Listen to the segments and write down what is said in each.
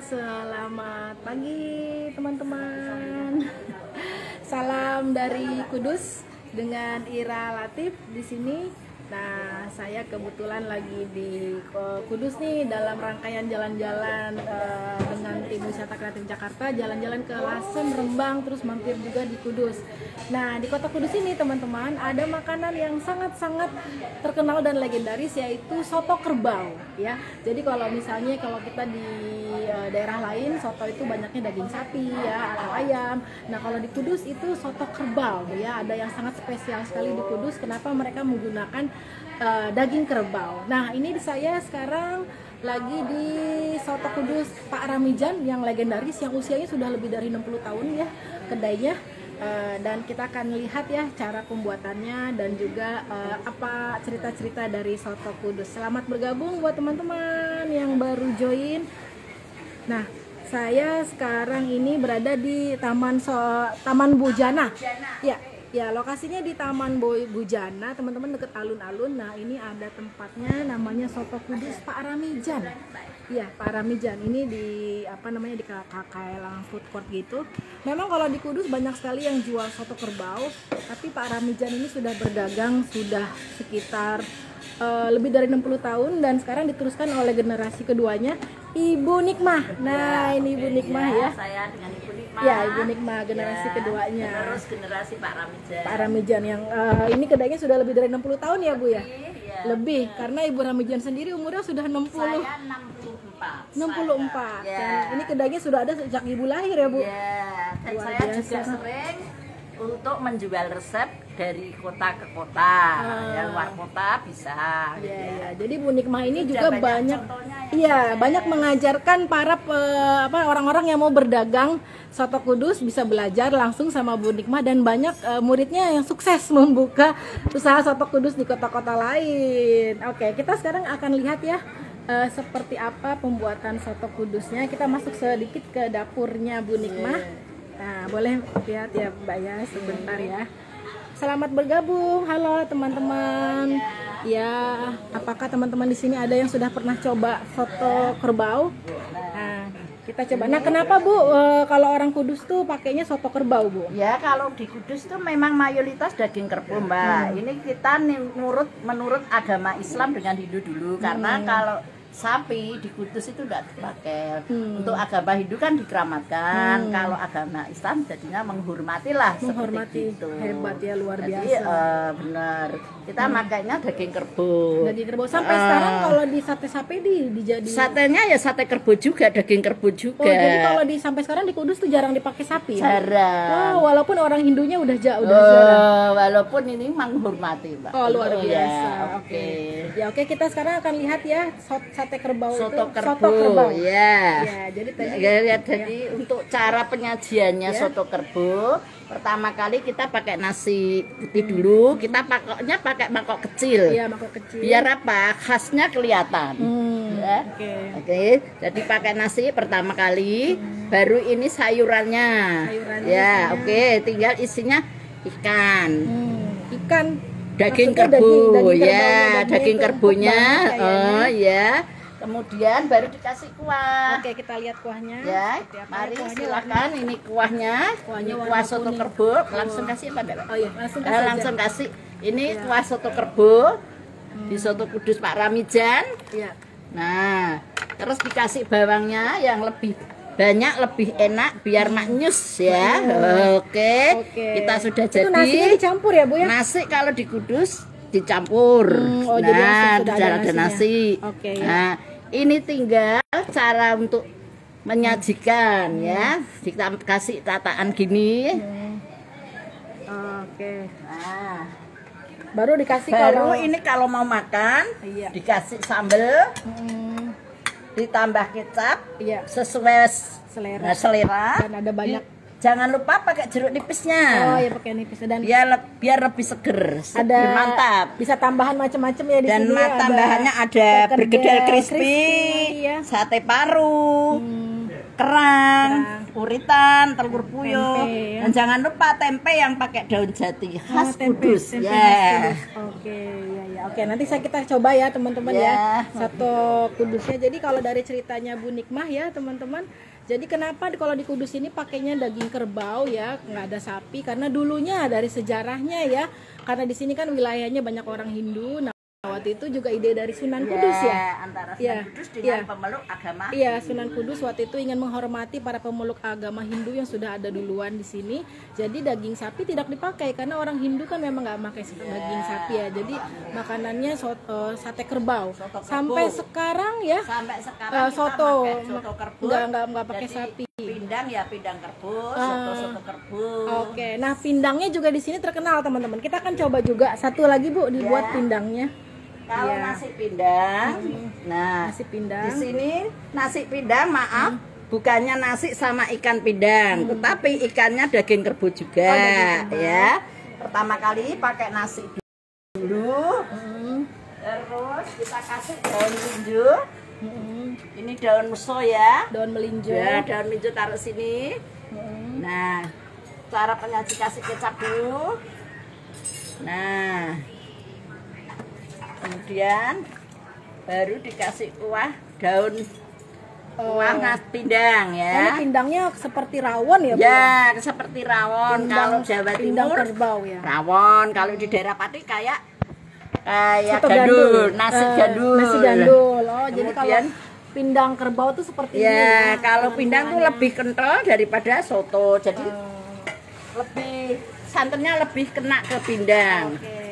selamat pagi teman-teman. Salam dari Kudus dengan Ira Latif di sini. Nah, saya kebetulan lagi di Kudus nih dalam rangkaian jalan-jalan dengan tim wisata kreatif Jakarta, jalan-jalan ke Lasem, Rembang, terus mampir juga di Kudus. Nah, di kota Kudus ini teman-teman ada makanan yang sangat-sangat terkenal dan legendaris, yaitu soto kerbau ya. Jadi kalau kita di daerah lain soto itu banyaknya daging sapi ya atau ayam. Nah, kalau di Kudus itu soto kerbau ya. Ada yang sangat spesial sekali di Kudus. Kenapa mereka menggunakan daging kerbau? Nah, ini saya sekarang lagi di Soto Kudus Pak Ramijan yang legendaris, yang usianya sudah lebih dari 60 tahun ya kedainya. Dan kita akan lihat ya cara pembuatannya dan juga apa cerita-cerita dari Soto Kudus. Selamat bergabung buat teman-teman yang baru join. Nah, saya sekarang ini berada di Taman Bujana. Ya, lokasinya di Taman Bujana, teman-teman, deket alun-alun. Nah, ini ada tempatnya namanya Soto Kudus Pak Ramijan. Ya, Pak Ramijan ini di di KKL Food Court gitu. Memang kalau di Kudus banyak sekali yang jual soto kerbau, tapi Pak Ramijan ini sudah berdagang sudah sekitar lebih dari 60 tahun dan sekarang diteruskan oleh generasi keduanya, Ibu Nikmah. Nah, ini Ibu Nikmah ya. Saya dengan Ibu Nikmah. Ya, Ibu Nikmah generasi keduanya. Terus generasi Pak Ramijan. Pak Ramijan yang ini kedainya sudah lebih dari 60 tahun ya, Bu ya? Iya. Lebih, karena Ibu Ramijan sendiri umurnya sudah 60. Saya 64. 64. Ya. Dan ini kedainya sudah ada sejak Ibu lahir ya, Bu? Ya, dan Luar saya biasa. juga sering untuk menjual resep dari kota ke kota. Yang luar kota bisa. Iya. Jadi Bu Nikmah ini Sudah juga banyak contohnya ya. iya, banyak mengajarkan para orang-orang yang mau berdagang soto Kudus bisa belajar langsung sama Bu Nikmah, dan banyak muridnya yang sukses membuka usaha soto Kudus di kota-kota lain. Oke, kita sekarang akan lihat ya seperti apa pembuatan soto Kudusnya. Kita masuk sedikit ke dapurnya Bu Nikmah. Nah, boleh lihat ya Mbak ya sebentar ya. Selamat bergabung. Halo teman-teman. Ya, apakah teman-teman di sini ada yang sudah pernah coba soto kerbau? Nah, kita coba. Nah, kenapa Bu kalau orang Kudus tuh pakainya soto kerbau, Bu? Ya, kalau di Kudus tuh memang mayoritas daging kerbau, Mbak. Ini kita menurut agama Islam dengan Hindu dulu. Karena kalau sapi di Kudus itu tidak dipakai. Untuk agama Hindu kan dikeramatkan. Kalau agama Islam jadinya menghormatilah seperti itu. Hebat ya, luar Jadi, biasa. benar. Kita makainya daging kerbau. Daging kerbau sampai sekarang kalau di sate sapi dijadi Satenya ya sate kerbau juga, daging kerbau juga. Oh, jadi kalau sampai sekarang di Kudus tuh jarang dipakai sapi ya? Jarang. Oh, walaupun orang Hindunya udah jarang. Walaupun ini menghormati, Mbak. Oh, luar biasa. Ya, Oke. Ya, oke, kita sekarang akan lihat ya sate kerbau Soto itu. kerbau. Ya. Ya, jadi tadi Jadi untuk cara penyajiannya soto kerbau, pertama kali kita pakai nasi putih dulu. Kita pakai mangkok kecil. Iya, mangkok kecil. Biar apa? Khasnya kelihatan. Ya. Oke. Jadi pakai nasi pertama kali, baru ini sayurannya. Ya, oke. Tinggal isinya ikan. Ikan. Daging Maksudnya kerbau, daging ya, daging kerbunya, ya. Kemudian baru dikasih kuah. Oke, kita lihat kuahnya. Ya, mari silakan. Ini kuahnya, ini kuah soto kerbau. Langsung kasih apa enggak? Oh iya, langsung kasih. Ini kuah soto kerbau di Soto Kudus Pak Ramijan. Iya. Nah, terus dikasih bawangnya yang lebih banyak, lebih enak biar maknyus ya. Oke. Kita sudah jadi. Itu nasinya dicampur ya, Bu ya? Nasi kalau di Kudus dicampur. Jadi sudah ada nasi. Oke. Nah, ini tinggal cara untuk menyajikan ya. Kita kasih tataan gini. Oke. Nah, Baru dikasih ini kalau mau makan, dikasih sambal. Ditambah kecap, sesuai selera. Dan ada banyak. Jangan lupa pakai jeruk nipisnya. Oh ya, pakai nipis dan biar lebih seger, ada lebih mantap. Bisa tambahan macam-macam ya di Dan sini. tambahannya ada bergedel crispy, ya. sate paru, kerang, uritan, telur puyuh, tempe, ya. dan jangan lupa tempe yang pakai daun jati khas tempe, Kudus. tempe Ya. khas Kudus. Oke, ya. Oke, nanti kita coba ya teman-teman ya. Ya. Soto Kudusnya. Jadi kalau dari ceritanya Bu Nikmah ya teman-teman. Jadi kenapa kalau di Kudus ini pakainya daging kerbau ya, nggak ada sapi? Karena dulunya dari sejarahnya ya. Karena di sini kan wilayahnya banyak orang Hindu. Nah, waktu itu juga ide dari Sunan Kudus ya. Antara Ya, Sunan Kudus dengan ya. pemeluk agama. Iya, Sunan Kudus waktu itu ingin menghormati para pemeluk agama Hindu yang sudah ada duluan di sini. Jadi daging sapi tidak dipakai karena orang Hindu kan memang nggak pakai daging sapi ya. Jadi makanannya sate kerbau. Soto kerbau. Sampai sekarang ya Sampai sekarang kita soto pakai soto kerbau. nggak pakai Jadi, sapi. Pindang ya pindang kerbau, soto kerbau. Oke, nah pindangnya juga di sini terkenal teman-teman. Kita akan coba juga satu lagi Bu dibuat Ya. pindangnya. Kalau Ya. nasi pindang, nah Nasi pindang. di sini nasi pindang maaf bukannya nasi sama ikan pindang, tetapi ikannya daging kerbau juga, daging kerbau. ya. Pertama kali pakai nasi dulu, Hmm. terus kita kasih daun linjo. Hmm. Ini daun meso ya. Daun melinjo. Ya, daun linjo taruh sini. Hmm. Nah, cara penyaji kasih kecap dulu. Nah, kemudian baru dikasih kuah daun kuah nasi pindang Ini ya. pindangnya seperti rawon ya Bu? Ya, seperti rawon. Pindang- Kalau Jawa pindang Timur kerbau ya. rawon, kalau di daerah Pati kayak Soto gandul, nasi Eh, gandul. Nasi gandul. Oh, jadi kalau Kemudian pindang kerbau tuh seperti ini ya, kalau tampilannya. pindang tuh lebih kental daripada soto. Jadi lebih santannya lebih kena ke pindang. Oke.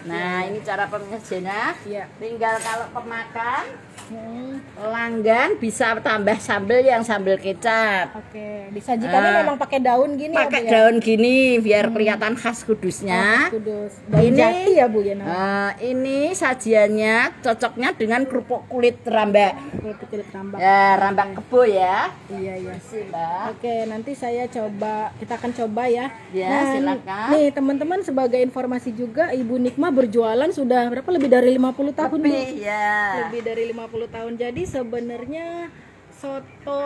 Nah, ini cara penyajiannya. Iya. Tinggal kalau pemakan Hmm. pelanggan bisa tambah sambal yang sambal kecap. Oke, disajikannya Ah. memang pakai daun gini Pakai ya Bu ya? daun gini biar kelihatan khas Kudusnya. Kudus. Daun Ini- jati ya Bu ya namanya. Ini sajiannya cocoknya dengan kerupuk kulit rambak. Kulit tambak. Ya, rambak kebo ya. Iya, iya. Sih, Mbak. Oke, nanti kita akan coba ya. Ya, silakan. Nih teman-teman sebagai informasi juga Ibu Nikmah berjualan sudah berapa lebih dari 50 tahun Bu? Lebih ya. Lebih dari 50 tahun. Jadi sebenarnya soto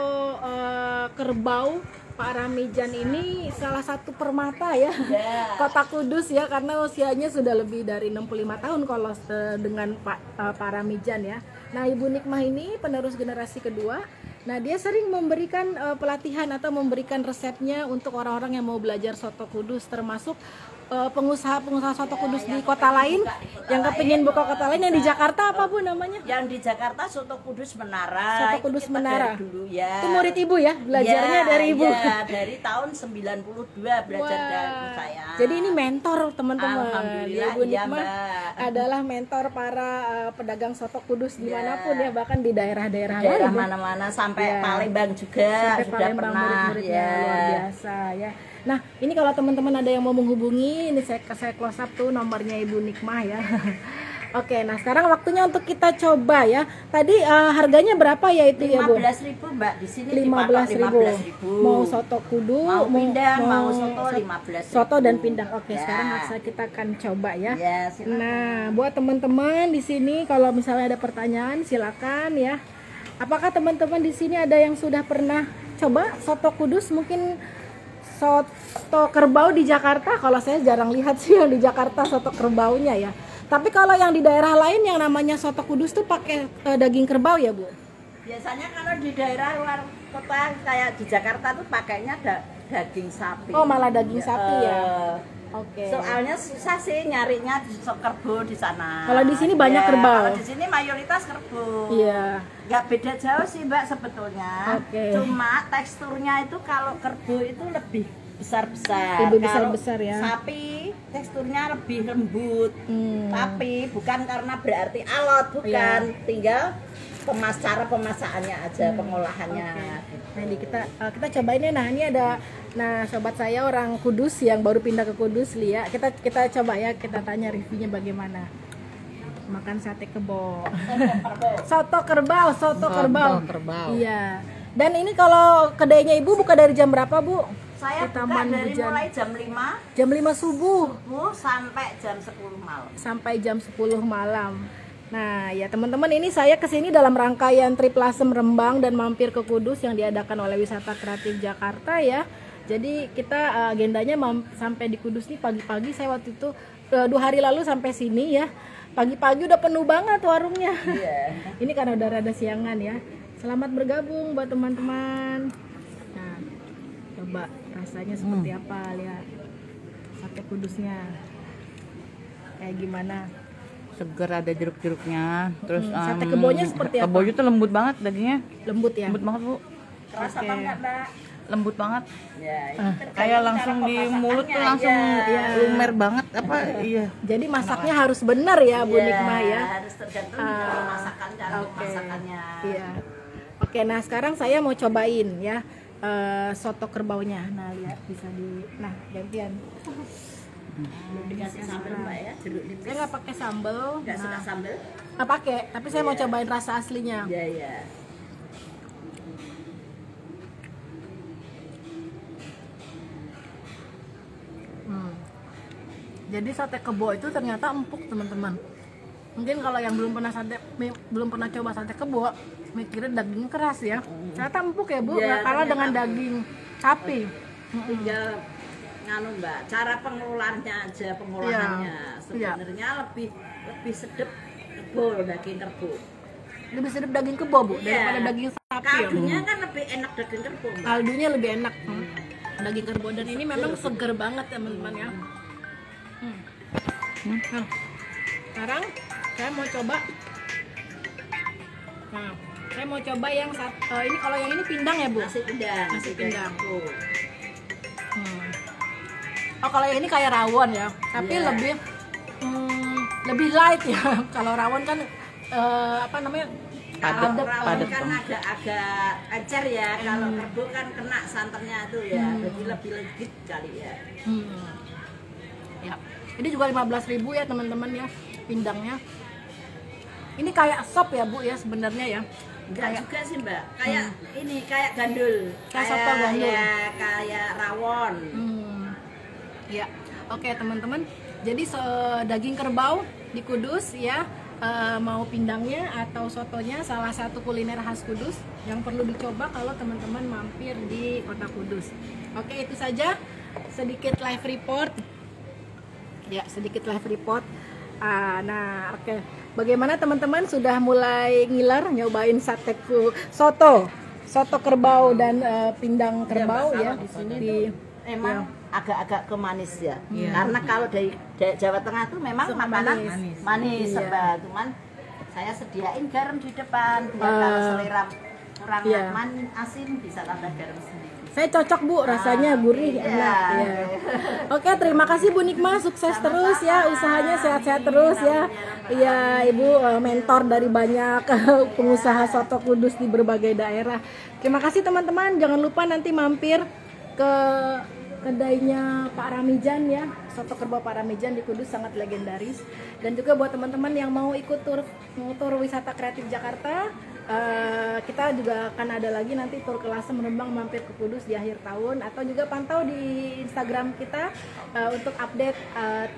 kerbau Pak Ramijan ini salah satu permata ya. Ya. Kota Kudus ya karena usianya sudah lebih dari 65 tahun kalau dengan Pak Ramijan ya. Nah, Ibu Nikmah ini penerus generasi kedua. Nah, dia sering memberikan pelatihan atau memberikan resepnya untuk orang-orang yang mau belajar soto Kudus, termasuk pengusaha-pengusaha soto Kudus di kota lain yang kepingin buka kota lain. Yang di Jakarta apa Bu namanya? Yang di Jakarta Soto Kudus Menara. Soto Itu Kudus kita Menara. dari dulu ya. Itu murid Ibu ya, belajarnya Ya, dari Ibu. ya, dari tahun 92 belajar Wah. dari saya. Jadi ini mentor teman-teman. Alhamdulillah, Ibu iya, Nikmah Mbak. adalah mentor para pedagang soto Kudus Iya. dimanapun ya, bahkan di daerah-daerah daerah lain. Bu. mana-mana sampai Ya. Palembang juga Sampai sudah Palembang pernah murid-muridnya ya. luar biasa ya. Nah, ini kalau teman-teman ada yang mau menghubungi, ini saya close up tuh nomornya Ibu Nikmah ya. Oke, nah sekarang waktunya untuk kita coba ya. Tadi harganya berapa ya itu ya Bu? 15.000 Mbak, di sini 15.000. 15.000. Mau soto kudu, mau pindang, mau soto so- 15.000. soto dan pindang. Oke, Ya. sekarang kita akan coba ya. Ya, silakan. Nah, buat teman-teman di sini kalau misalnya ada pertanyaan silakan ya. Apakah teman-teman di sini ada yang sudah pernah coba soto Kudus? Mungkin soto kerbau di Jakarta. Kalau saya jarang lihat sih yang di Jakarta soto kerbaunya ya. Tapi kalau yang di daerah lain yang namanya soto Kudus tuh pakai daging kerbau ya Bu? Biasanya kalau di daerah luar kota kayak di Jakarta tuh pakainya daging sapi. Oh, malah daging sapi ya. Eh, Oke. Soalnya susah sih nyarinya di kerbau di sana. Kalau di sini banyak Ya, kerbau. Kalau di sini mayoritas kerbau. Iya. Nggak beda jauh sih Mbak sebetulnya. Oke. Cuma teksturnya itu kalau kerbau itu lebih besar-besar. Lebih Kalau besar-besar ya. Sapi teksturnya lebih lembut. Hmm. Tapi bukan karena berarti alot, bukan. Iya. Tinggal cara pemasakannya aja, pengolahannya. Nah, ini kita cobain ya. Nah, ini ada sobat saya orang Kudus yang baru pindah ke Kudus, Lia. Kita coba ya, kita tanya reviewnya bagaimana. Makan sate kebo. Soto kerbau. kerbau. Iya. Dan ini kalau kedainya Ibu buka dari jam berapa, Bu? Saya Di buka Taman dari Hujan. mulai jam 5 Jam 5 subuh subuh sampai jam 10 malam. sampai jam 10 malam. Nah ya teman-teman, ini saya kesini dalam rangkaian Trip Lasem Rembang dan mampir ke Kudus yang diadakan oleh Wisata Kreatif Jakarta ya. Jadi kita agendanya sampai di Kudus nih pagi-pagi. Saya waktu itu 2 hari lalu sampai sini ya. Pagi-pagi udah penuh banget warungnya. Ini karena udah rada siangan ya. Selamat bergabung buat teman-teman. Nah, coba rasanya seperti apa, lihat sate kudusnya kayak gimana. Seger, ada jeruk-jeruknya. Terus sate kebonya seperti apa? Kebonya tuh lembut banget dagingnya. Lembut ya? Lembut banget, Bu. Keras apa enggak, Mbak? Lembut banget. Ya, Kayak langsung di mulut tuh langsung lumer banget apa? Iya. Jadi masaknya harus benar ya, Bu Nikma ya. Harus tergantung cara masakan, cara masakannya. Iya. Oke, nah sekarang saya mau cobain ya soto kerbaunya. Nah lihat bisa nah gantian. Dikasih sambal Mbak ya, jeruk nipis. Saya nggak pakai sambal. Nggak suka sambal? Nggak pakai, tapi saya mau cobain rasa aslinya. Iya, iya. Jadi sate kebo itu ternyata empuk teman-teman. Mungkin kalau yang belum pernah coba sate kebo, mikirnya dagingnya keras ya. Ternyata empuk ya Bu, nggak kalah dengan daging sapi. Tinggal nganu Mbak, cara pengolahannya aja, pengolahannya sebenarnya lebih sedap kebo, daging kebo. Lebih sedap daging kebo Bu daripada daging sapi. Kaldunya kan lebih enak daging kebo Mbak. Kaldunya lebih enak daging kebo, dan ini memang seger banget teman-teman ya. Nah, sekarang saya mau coba. Nah, saya mau coba yang ini, kalau yang ini pindang ya Bu? Nasi pindang. Nasi pindang. Oh, kalau yang ini kayak rawon ya, tapi lebih light ya. Kalau rawon kan apa namanya? Kalau rawon padat kan agak encer ya. Kalau kebo kan kena santannya tuh ya, jadi lebih legit kali ya. Ya. Ini juga 15.000 ya teman-teman ya, pindangnya. Ini kayak sop ya Bu ya sebenarnya ya. Enggak juga sih Mbak, kayak ini, kayak gandul, kayak soto gandul ya, kayak rawon. Ya, oke teman-teman. Jadi daging kerbau di Kudus ya, mau pindangnya atau sotonya, salah satu kuliner khas Kudus yang perlu dicoba kalau teman-teman mampir di kota Kudus. Oke, itu saja sedikit live report. Ya, sedikit live report. Nah, oke. Bagaimana teman-teman, sudah mulai ngiler nyobain soto kerbau dan pindang kerbau ya di sini. Emang agak-agak ke manis ya. Karena kalau dari Jawa Tengah tuh memang makanan manis serba. Cuman saya sediain garam di depan biar kalau selera kurang asin bisa tambah garam sendiri. Saya cocok Bu, rasanya gurih, enak ya. Oke, terima kasih Bu Nikma, sukses terus ya, usahanya sehat-sehat terus ya. Iya, Ibu mentor dari banyak pengusaha soto Kudus di berbagai daerah. Terima kasih teman-teman, jangan lupa nanti mampir ke kedainya Pak Ramijan ya, soto kerbau Pak Ramijan di Kudus sangat legendaris. Dan juga buat teman-teman yang mau ikut tur wisata kreatif Jakarta, kita juga akan ada lagi nanti tur ke Lasem Rembang mampir ke Kudus di akhir tahun, atau juga pantau di Instagram kita untuk update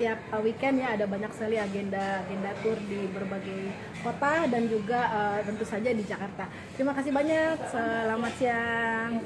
tiap weekend ya, ada banyak sekali agenda tur di berbagai kota dan juga tentu saja di Jakarta. Terima kasih banyak, selamat siang.